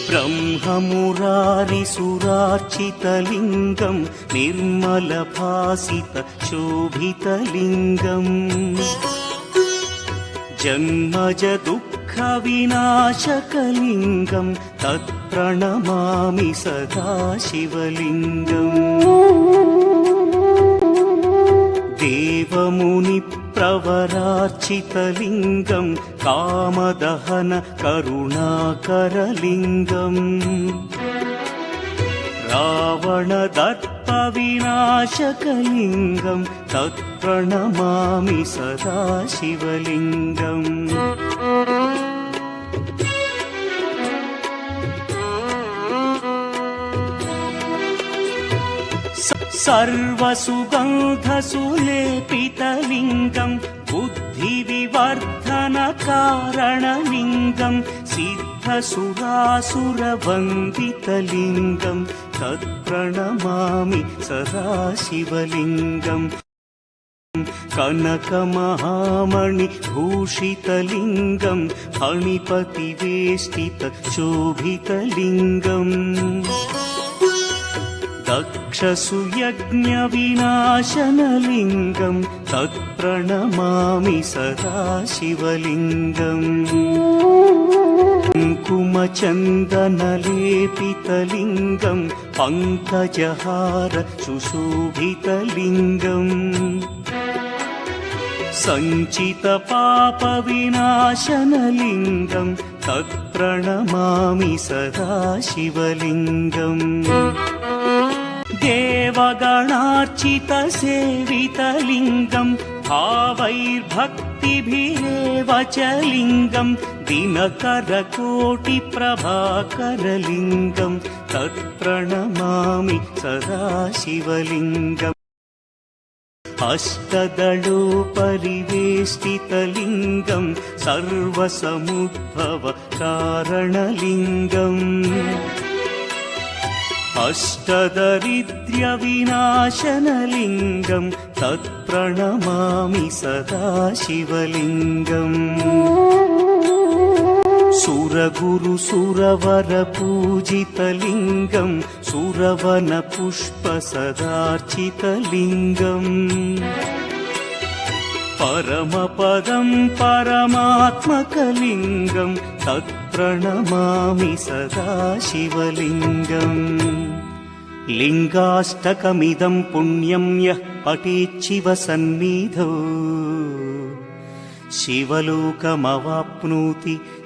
ब्रह्ममुरारिसुरार्चितलिङ्गं निर्मलभासितशोभितलिङ्गम् जन्मजदुःखविनाशकलिङ्गं तत्प्रणमामि सदा शिवलिङ्गम् देवमुनिप्रवरार्चितलिङ्गं कामदहन करुणाकरलिङ्गम् रावणदर्पविनाशकलिङ्गं तत्प्रणमामि सदा शिवलिङ्गम् सर्वसुगन्धसुलेपितलिङ्गं बुद्धिविवर्धनकारणलिङ्गं सिद्धसुरासुरवन्दितलिङ्गं तत्प्रणमामि सदा शिवलिङ्गम् कनकमहामणिभूषितलिङ्गं फणिपतिवेष्टितशोभितलिङ्गम् दक्षसुयज्ञविनाशनलिङ्गं तत्प्रणमामि सदा शिवलिङ्गम् कुङ्कुमचन्दनलेपितलिङ्गं पङ्कजहार सुशोभितलिङ्गम् सञ्चितपापविनाशनलिङ्गं तत्प्रणमामि सदा शिवलिङ्गम् देवगणार्चितसेवितलिङ्गं भावैर्भक्तिभिरेव च लिङ्गं दिनकरकोटिप्रभाकरलिङ्गं तत्प्रणमामि सदा शिवलिङ्गम् अष्टदलोपरिवेष्टितलिङ्गं सर्वसमुद्भवकारणलिङ्गम् अष्टदरिद्र्यविनाशनलिङ्गं तत्प्रणमामि सदा शिवलिङ्गम् सुरगुरुसुरवरपूजितलिङ्गं सुरवनपुष्पसदार्चितलिङ्गम् परमपदं परमात्मकलिङ्गं तत्प्रणमामि सदा शिवलिङ्गम् लिङ्गाष्टकमिदं पुण्यं यः पठेच्छिवसन्निधौ शिवलोकमवाप्नोति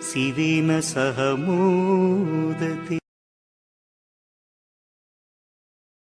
शिवेन सह मोद।